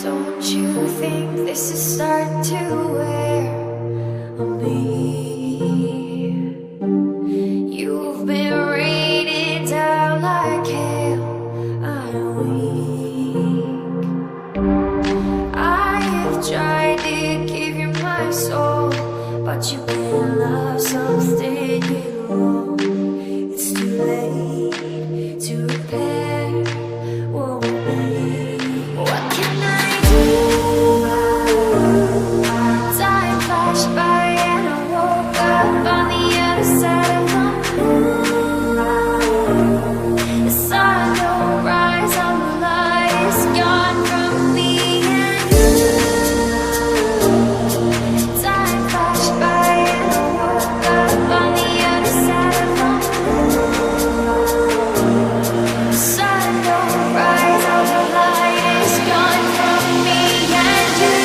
Don't you think this is starting to wear on me? You've been rated down like hell. I'm weak. I have tried to give you my soul, but you can't love something you won't. It's too late to repair what we made. What can I do? Time flashed by and I woke up on the other side of the moon. The sun don't rise on the light, it's gone from me and you. Time flashed by and I woke up on the other side of the moon. The sun don't rise on the light, it's gone from me and you.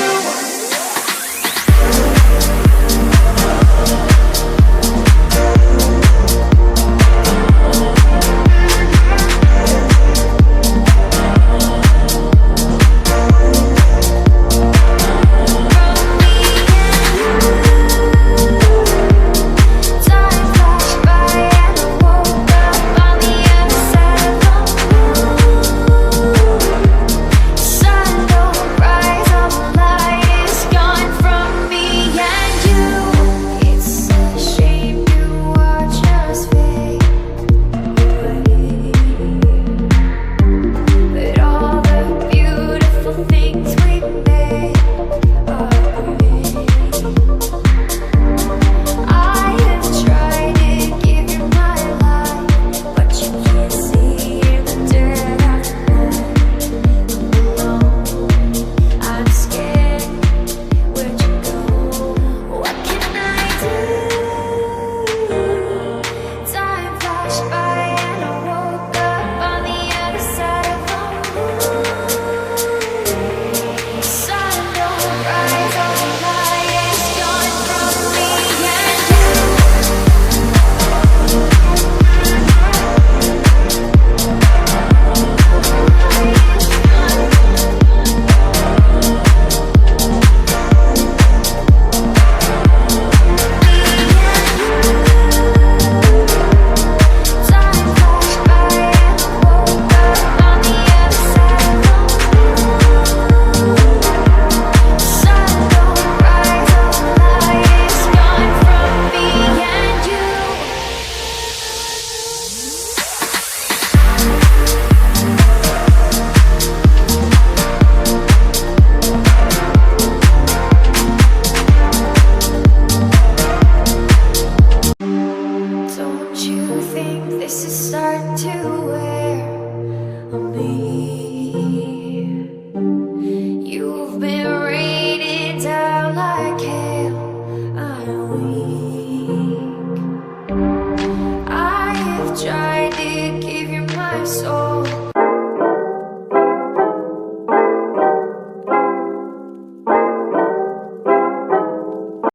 This is starting to wear on me. You've been